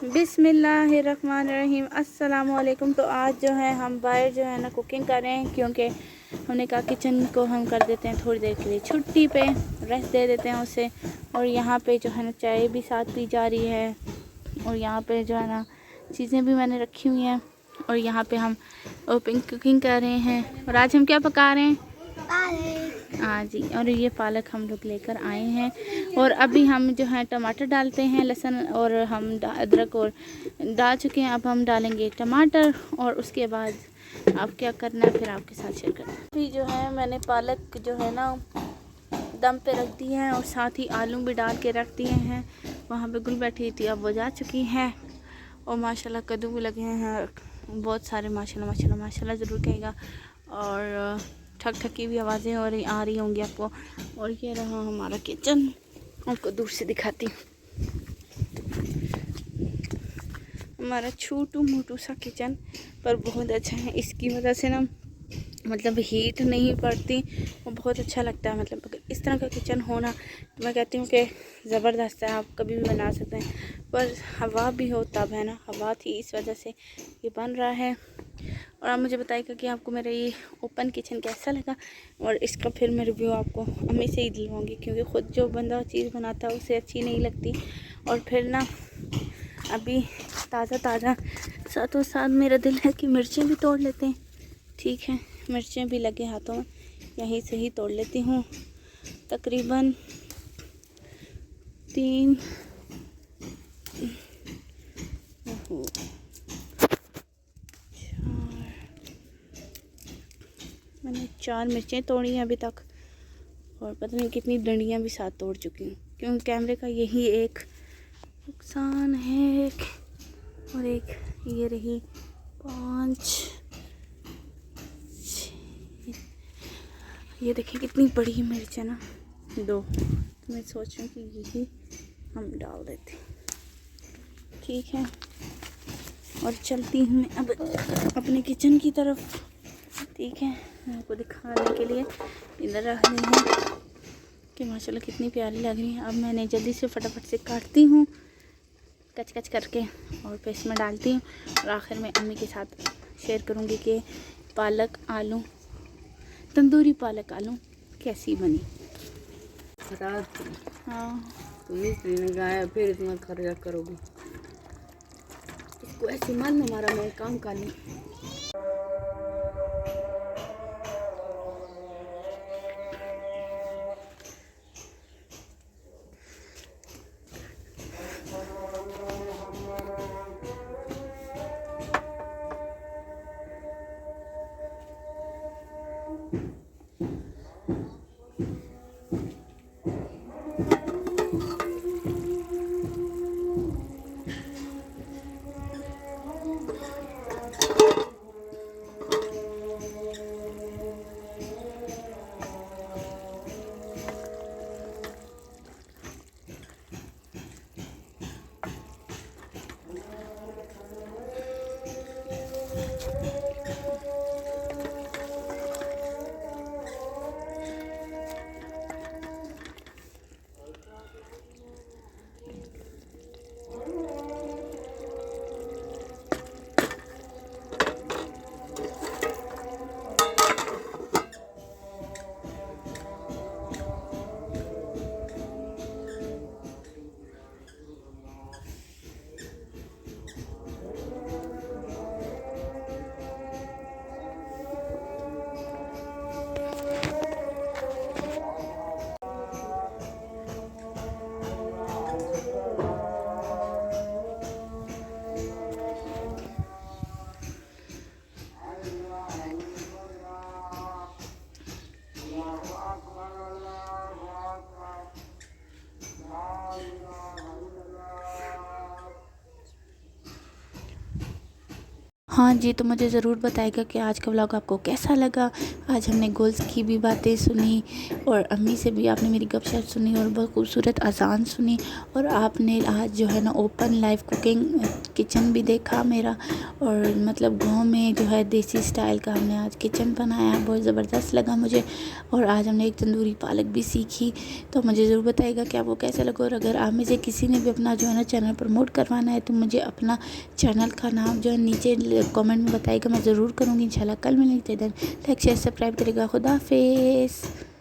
बिस्मिल्लाहिर्रहमानिर्रहीम अस्सलामुअलैकुम। तो आज जो है हम बाहर जो है ना कुकिंग कर रहे हैं, क्योंकि हमने कहा किचन को हम कर देते हैं थोड़ी देर के लिए छुट्टी पे, रेस्ट दे देते हैं उसे। और यहाँ पे जो है ना चाय भी साथ पी जा रही है, और यहाँ पे जो है ना चीज़ें भी मैंने रखी हुई हैं, और यहाँ पे हम ओपन कुकिंग कर रहे हैं। और आज हम क्या पका रहे हैं? हाँ जी, और ये पालक हम लोग लेकर आए हैं। और अभी हम जो है टमाटर डालते हैं, लहसुन और हम अदरक और डाल चुके हैं। अब हम डालेंगे टमाटर, और उसके बाद आप क्या करना है फिर आपके साथ शेयर करना है। अभी जो है मैंने पालक जो है ना दम पे रख दी है, और साथ ही आलू भी डाल के रख दिए हैं। वहाँ पे गुल बैठी थी, अब वो जा चुकी है। और माशाल्लाह कद्दू भी लगे हैं बहुत सारे, माशाल्लाह माशाल्लाह माशाल्लाह ज़रूर कहेगा। और ठक ठक की भी आवाज़ें आ रही होंगी आपको। और ये रहा हमारा किचन, आपको दूर से दिखाती हूँ। हमारा छोटू मोटू सा किचन पर बहुत अच्छा है। इसकी वजह से ना मतलब हीट नहीं पड़ती, वो बहुत अच्छा लगता है। मतलब इस तरह का किचन होना तो मैं कहती हूँ कि ज़बरदस्त है, आप कभी भी बना सकते हैं। पर हवा भी हो तब है ना, हवा थी इस वजह से ये बन रहा है। और आप मुझे बताइएगा कि आपको मेरा ये ओपन किचन कैसा लगा, और इसका फिर मैं रिव्यू आपको अम्मी से ही दिलवाऊँगी, क्योंकि ख़ुद जो बंदा चीज़ बनाता है उसे अच्छी नहीं लगती। और फिर ना अभी ताज़ा ताज़ा साथों साथ मेरा दिल है कि मिर्चें भी तोड़ लेते हैं। ठीक है, मिर्चें भी लगे हाथों में, यहीं से ही तोड़ लेती हूँ। तकरीबन 3 मैंने 4 मिर्चें तोड़ी हैं अभी तक, और पता नहीं कितनी डंडियाँ भी साथ तोड़ चुकी हूँ, क्योंकि कैमरे का यही एक नुकसान है। और एक ये रही 5, ये देखिए कितनी बड़ी मिर्च है ना, 2। तो मैं सोच रही हूँ कि यही हम डाल देते हैं। ठीक है, और चलती हूँ मैं अब अपने किचन की तरफ। ठीक है, मैं आपको दिखाने के लिए इधर रख रही हूँ कि माशाल्लाह कितनी प्यारी लग रही है। अब मैंने जल्दी से फटाफट से काटती हूँ कच कच करके, और फिर इसमें डालती हूँ। और आखिर में अम्मी के साथ शेयर करूँगी कि पालक आलू, तंदूरी पालक आलू कैसी बनी। हाँ, तुम मिस्त्री ने गाया फिर इतना खर्चा करोगी, इसको ऐसे मन में मारा मैं काम कर लूँ। हाँ जी, तो मुझे ज़रूर बताइएगा कि आज का व्लॉग आपको कैसा लगा। आज हमने गोल्स की भी बातें सुनी और अम्मी से भी आपने मेरी गपशप सुनी और बहुत खूबसूरत अज़ान सुनी, और आपने आज जो है ना ओपन लाइव कुकिंग किचन भी देखा मेरा, और मतलब गांव में जो है देसी स्टाइल का हमने आज किचन बनाया, बहुत ज़बरदस्त लगा मुझे। और आज हमने एक तंदूरी पालक भी सीखी। तो मुझे ज़रूर बताइएगा कि आपको कैसा लगा, और अगर आप में से किसी ने भी अपना जो है ना चैनल प्रमोट करवाना है तो मुझे अपना चैनल का नाम जो है नीचे कमेंट में बताइएगा, मैं ज़रूर करूँगी इंशाल्लाह। कल मिलेंगे, लाइक शेयर सब्सक्राइब करेगा। खुदा हाफिज़।